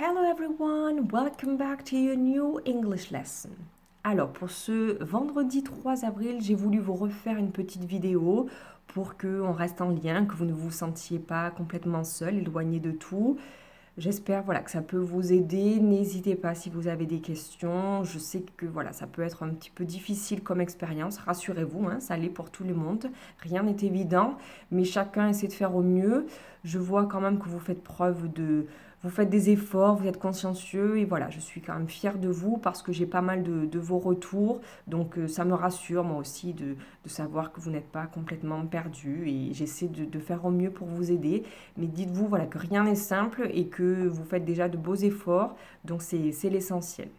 Hello everyone, welcome back to your new English lesson. Alors pour ce vendredi 3 avril, j'ai voulu vous refaire une petite vidéo pour qu'on reste en lien, que vous ne vous sentiez pas complètement seul, éloigné de tout. J'espère que ça peut vous aider. N'hésitez pas si vous avez des questions. Je sais que ça peut être un petit peu difficile comme expérience. Rassurez-vous, ça l'est pour tout le monde. Rien n'est évident, mais chacun essaie de faire au mieux. Je vois quand même que vous faites des efforts, vous êtes consciencieux et je suis quand même fière de vous parce que j'ai pas mal de vos retours. Donc ça me rassure moi aussi de savoir que vous n'êtes pas complètement perdu et j'essaie de faire au mieux pour vous aider. Mais dites-vous que rien n'est simple et que vous faites déjà de beaux efforts, donc c'est l'essentiel.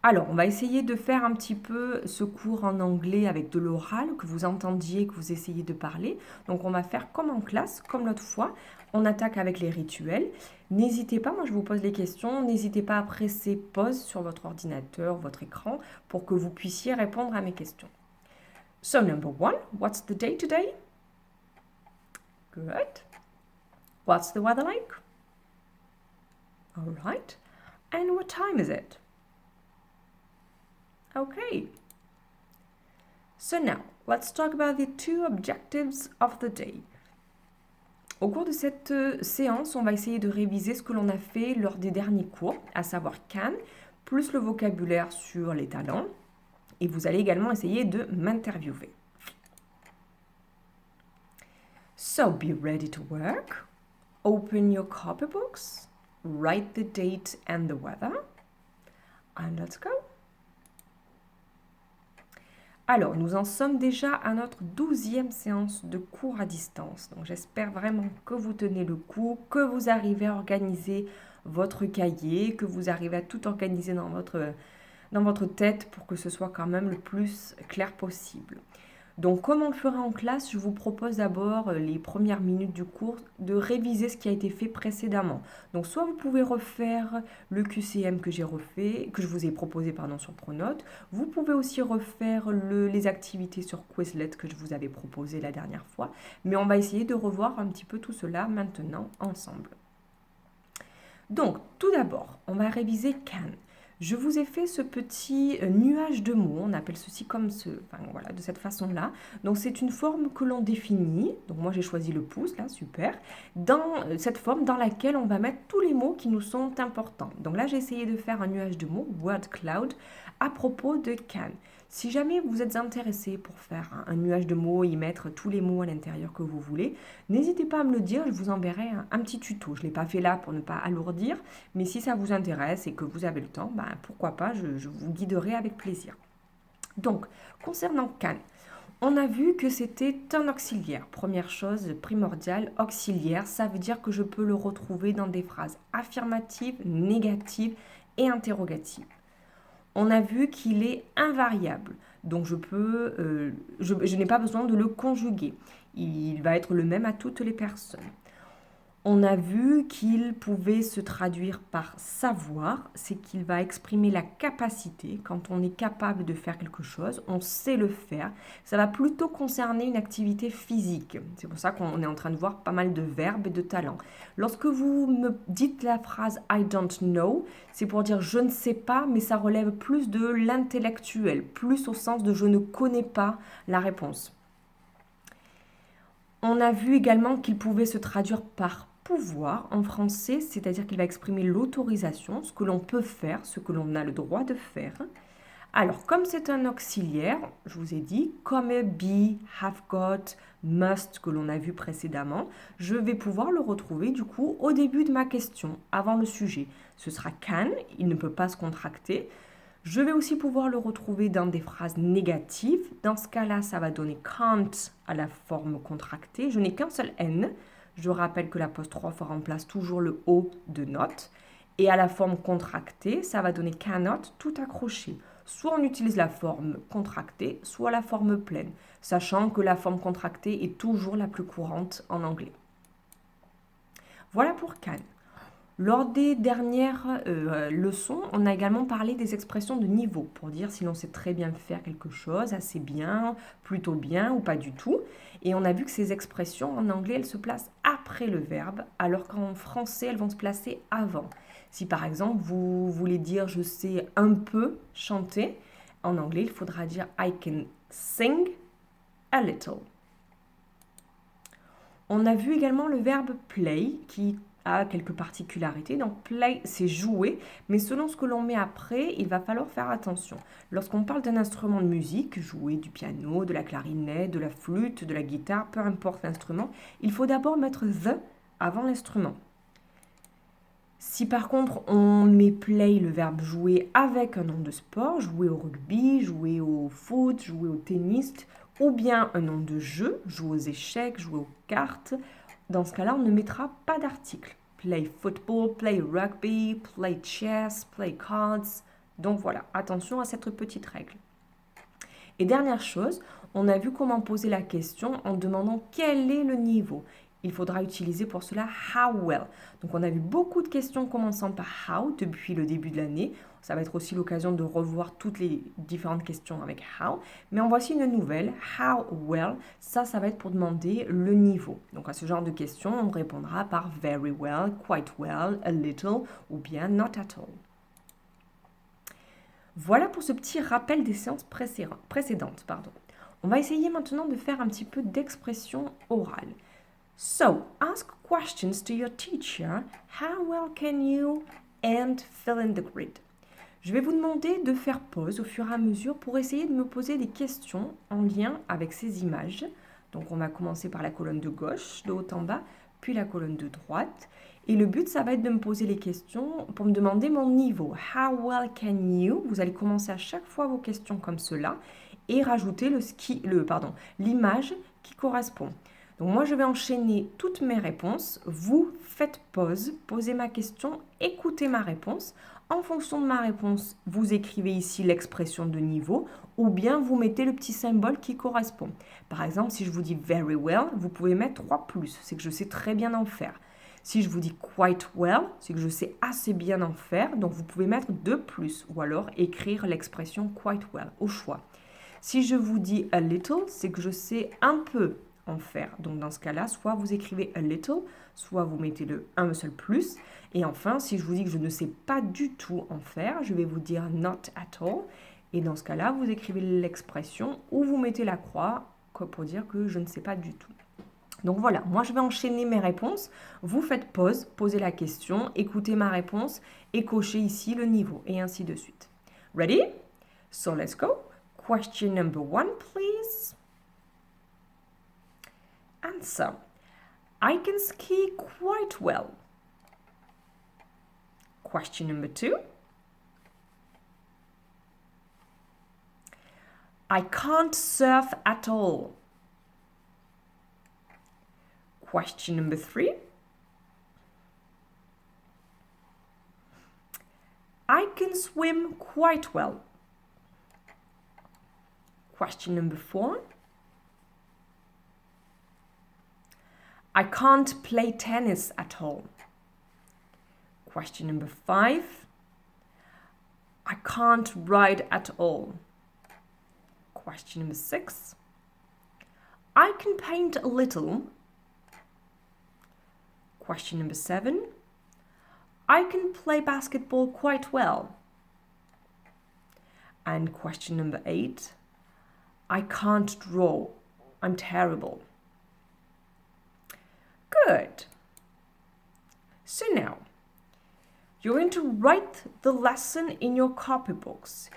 Alors, on va essayer de faire un petit peu ce cours en anglais avec de l'oral, que vous entendiez, que vous essayez de parler. Donc, on va faire comme en classe, comme l'autre fois. On attaque avec les rituels. N'hésitez pas, moi je vous pose les questions, n'hésitez pas à presser pause sur votre ordinateur, votre écran, pour que vous puissiez répondre à mes questions. So, number one, what's the day today? Good. What's the weather like? All right. And what time is it? Okay. So now, let's talk about the two objectives of the day. Au cours de cette séance, on va essayer de réviser ce que l'on a fait lors des derniers cours, à savoir can, plus le vocabulaire sur les talents. Et vous allez également essayer de m'interviewer. So be ready to work. Open your copybooks. Write the date and the weather. And let's go. Alors, nous en sommes déjà à notre 12e séance de cours à distance. Donc, j'espère vraiment que vous tenez le coup, que vous arrivez à organiser votre cahier, que vous arrivez à tout organiser dans votre tête pour que ce soit quand même le plus clair possible. Donc, comme on le fera en classe, je vous propose d'abord les premières minutes du cours de réviser ce qui a été fait précédemment. Donc, soit vous pouvez refaire le QCM que je vous ai proposé sur Pronote. Vous pouvez aussi refaire les activités sur Quizlet que je vous avais proposé la dernière fois. Mais on va essayer de revoir un petit peu tout cela maintenant ensemble. Donc, tout d'abord, on va réviser can. Je vous ai fait ce petit nuage de mots, on appelle ceci de cette façon-là. Donc c'est une forme que l'on définit, donc moi j'ai choisi le pouce, là, super, dans cette forme dans laquelle on va mettre tous les mots qui nous sont importants. Donc là j'ai essayé de faire un nuage de mots, word cloud, à propos de can. Si jamais vous êtes intéressé pour faire un nuage de mots, y mettre tous les mots à l'intérieur que vous voulez, n'hésitez pas à me le dire, je vous enverrai un petit tuto. Je ne l'ai pas fait là pour ne pas alourdir, mais si ça vous intéresse et que vous avez le temps, pourquoi pas, je vous guiderai avec plaisir. Donc, concernant can, on a vu que c'était un auxiliaire. Première chose primordiale, auxiliaire, ça veut dire que je peux le retrouver dans des phrases affirmatives, négatives et interrogatives. On a vu qu'il est invariable, donc je n'ai pas besoin de le conjuguer. Il va être le même à toutes les personnes. On a vu qu'il pouvait se traduire par savoir, c'est qu'il va exprimer la capacité. Quand on est capable de faire quelque chose, on sait le faire. Ça va plutôt concerner une activité physique. C'est pour ça qu'on est en train de voir pas mal de verbes et de talents. Lorsque vous me dites la phrase I don't know, c'est pour dire je ne sais pas, mais ça relève plus de l'intellectuel, plus au sens de je ne connais pas la réponse. On a vu également qu'il pouvait se traduire par pouvoir en français, c'est-à-dire qu'il va exprimer l'autorisation, ce que l'on peut faire, ce que l'on a le droit de faire. Alors, comme c'est un auxiliaire, je vous ai dit, comme be, have got, must, que l'on a vu précédemment, je vais pouvoir le retrouver du coup au début de ma question, avant le sujet. Ce sera can, il ne peut pas se contracter. Je vais aussi pouvoir le retrouver dans des phrases négatives. Dans ce cas-là, ça va donner can't à la forme contractée. Je n'ai qu'un seul N. Je rappelle que l'apostrophe remplace toujours le O de not. Et à la forme contractée, ça va donner cannot tout accroché. Soit on utilise la forme contractée, soit la forme pleine, sachant que la forme contractée est toujours la plus courante en anglais. Voilà pour can. Lors des dernières leçons, on a également parlé des expressions de niveau pour dire si l'on sait très bien faire quelque chose, assez bien, plutôt bien ou pas du tout. Et on a vu que ces expressions en anglais, elles se placent après le verbe, alors qu'en français, elles vont se placer avant. Si par exemple, vous voulez dire je sais un peu chanter, en anglais, il faudra dire I can sing a little. On a vu également le verbe play qui a quelques particularités. Donc play, c'est jouer, mais selon ce que l'on met après, il va falloir faire attention. Lorsqu'on parle d'un instrument de musique, jouer du piano, de la clarinette, de la flûte, de la guitare, peu importe l'instrument, il faut d'abord mettre the avant l'instrument. Si par contre on met play, le verbe jouer, avec un nom de sport, jouer au rugby, jouer au foot, jouer au tennis, ou bien un nom de jeu, jouer aux échecs, jouer aux cartes, dans ce cas-là, on ne mettra pas d'article. Play football, play rugby, play chess, play cards. Donc voilà, attention à cette petite règle. Et dernière chose, on a vu comment poser la question en demandant quel est le niveau. Il faudra utiliser pour cela how well. Donc on a vu beaucoup de questions commençant par how depuis le début de l'année. Ça va être aussi l'occasion de revoir toutes les différentes questions avec how. Mais en voici une nouvelle, how well. Ça va être pour demander le niveau. Donc à ce genre de questions, on répondra par very well, quite well, a little ou bien not at all. Voilà pour ce petit rappel des séances précédentes. On va essayer maintenant de faire un petit peu d'expression orale. So, ask questions to your teacher. How well can you? And fill in the grid. Je vais vous demander de faire pause au fur et à mesure pour essayer de me poser des questions en lien avec ces images. Donc on va commencer par la colonne de gauche, de haut en bas, puis la colonne de droite. Et le but, ça va être de me poser les questions pour me demander mon niveau. How well can you? Vous allez commencer à chaque fois vos questions comme cela et rajouter l'image qui correspond. Donc moi, je vais enchaîner toutes mes réponses. Vous faites pause, posez ma question, écoutez ma réponse. En fonction de ma réponse, vous écrivez ici l'expression de niveau ou bien vous mettez le petit symbole qui correspond. Par exemple, si je vous dis very well, vous pouvez mettre 3+, c'est que je sais très bien en faire. Si je vous dis quite well, c'est que je sais assez bien en faire, donc vous pouvez mettre 2+, ou alors écrire l'expression quite well, au choix. Si je vous dis a little, c'est que je sais un peu en faire. Donc dans ce cas-là, soit vous écrivez a little, soit vous mettez un seul plus. Et enfin, si je vous dis que je ne sais pas du tout en faire, je vais vous dire not at all. Et dans ce cas-là, vous écrivez l'expression ou vous mettez la croix pour dire que je ne sais pas du tout. Donc voilà, moi je vais enchaîner mes réponses. Vous faites pause, posez la question, écoutez ma réponse et cochez ici le niveau et ainsi de suite. Ready? So let's go. Question number 1, please. Answer. I can ski quite well. Question number 2. I can't surf at all. Question number 3. I can swim quite well. Question number 4. I can't play tennis at all. Question number 5. I can't ride at all. Question number 6. I can paint a little. Question number 7. I can play basketball quite well. And question number 8. I can't draw. I'm terrible. Good. So now, you're going to write the lesson in your copybooks.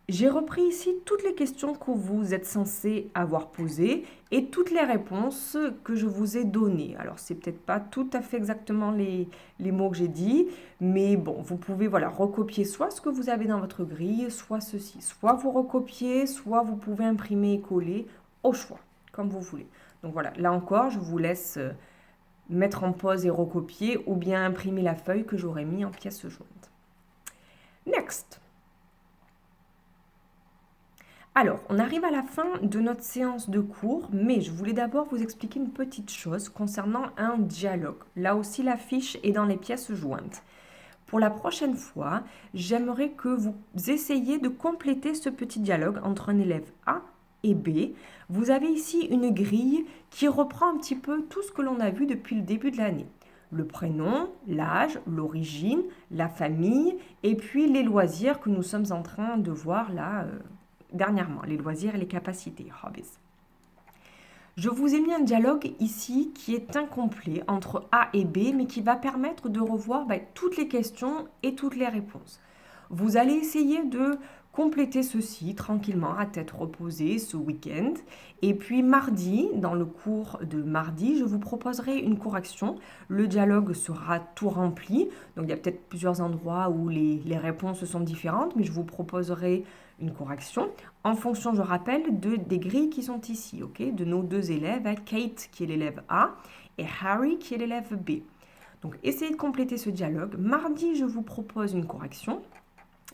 J'ai repris ici toutes les questions que vous êtes censés avoir posées et toutes les réponses que je vous ai données. Alors, c'est peut-être pas tout à fait exactement les mots que j'ai dit, mais bon, vous pouvez recopier soit ce que vous avez dans votre grille, soit ceci. Soit vous recopiez, soit vous pouvez imprimer et coller au choix, comme vous voulez. Donc voilà, là encore, je vous laisse mettre en pause et recopier ou bien imprimer la feuille que j'aurais mis en pièces jointes. Next. Alors, on arrive à la fin de notre séance de cours, mais je voulais d'abord vous expliquer une petite chose concernant un dialogue. Là aussi, la fiche est dans les pièces jointes. Pour la prochaine fois, j'aimerais que vous essayiez de compléter ce petit dialogue entre un élève A et B. Vous avez ici une grille qui reprend un petit peu tout ce que l'on a vu depuis le début de l'année. Le prénom, l'âge, l'origine, la famille et puis les loisirs que nous sommes en train de voir là dernièrement, les loisirs et les capacités, hobbies. Je vous ai mis un dialogue ici qui est incomplet entre A et B, mais qui va permettre de revoir toutes les questions et toutes les réponses. Vous allez essayer de compléter ceci tranquillement à tête reposée ce week-end. Et puis mardi, dans le cours de mardi, je vous proposerai une correction. Le dialogue sera tout rempli. Donc il y a peut-être plusieurs endroits où les réponses sont différentes, mais je vous proposerai une correction en fonction, je rappelle, des grilles qui sont ici, ok, de nos deux élèves, Kate qui est l'élève A et Harry qui est l'élève B. Donc essayez de compléter ce dialogue. Mardi, je vous propose une correction.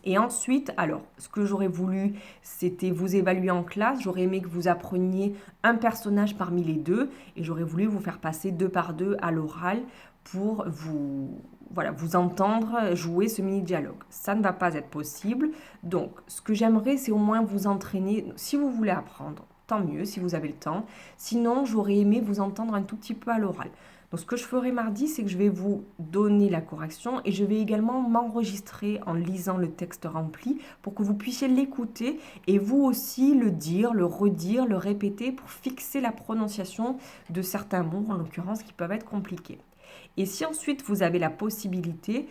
Et ensuite, alors, ce que j'aurais voulu, c'était vous évaluer en classe. J'aurais aimé que vous appreniez un personnage parmi les deux. Et j'aurais voulu vous faire passer 2 par 2 à l'oral pour vous entendre jouer ce mini-dialogue. Ça ne va pas être possible. Donc, ce que j'aimerais, c'est au moins vous entraîner. Si vous voulez apprendre, tant mieux, si vous avez le temps. Sinon, j'aurais aimé vous entendre un tout petit peu à l'oral. Donc ce que je ferai mardi, c'est que je vais vous donner la correction et je vais également m'enregistrer en lisant le texte rempli pour que vous puissiez l'écouter et vous aussi le dire, le redire, le répéter pour fixer la prononciation de certains mots, en l'occurrence, qui peuvent être compliqués. Et si ensuite vous avez la possibilité,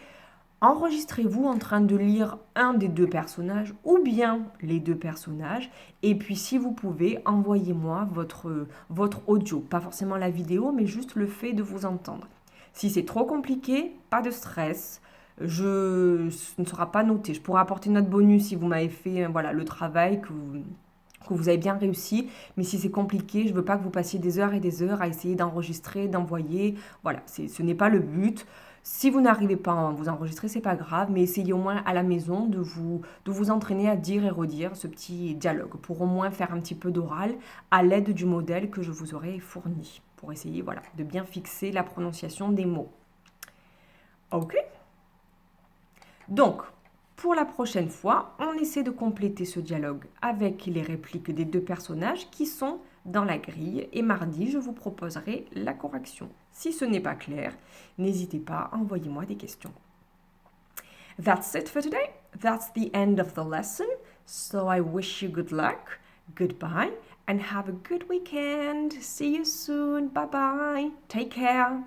enregistrez-vous en train de lire un des deux personnages ou bien les deux personnages. Et puis si vous pouvez, envoyez-moi votre audio. Pas forcément la vidéo, mais juste le fait de vous entendre. Si c'est trop compliqué, pas de stress. Ce ne sera pas noté. Je pourrai apporter notre bonus si vous m'avez fait le travail que vous avez bien réussi. Mais si c'est compliqué, je ne veux pas que vous passiez des heures et des heures à essayer d'enregistrer, d'envoyer. Voilà, ce n'est pas le but. Si vous n'arrivez pas à vous enregistrer, c'est pas grave, mais essayez au moins à la maison de vous entraîner à dire et redire ce petit dialogue pour au moins faire un petit peu d'oral à l'aide du modèle que je vous aurai fourni pour essayer de bien fixer la prononciation des mots. Ok? Donc, pour la prochaine fois, on essaie de compléter ce dialogue avec les répliques des deux personnages qui sont dans la grille et mardi, je vous proposerai la correction. Si ce n'est pas clair, n'hésitez pas, envoyez-moi des questions. That's it for today. That's the end of the lesson. So I wish you good luck, goodbye, and have a good weekend. See you soon. Bye bye. Take care.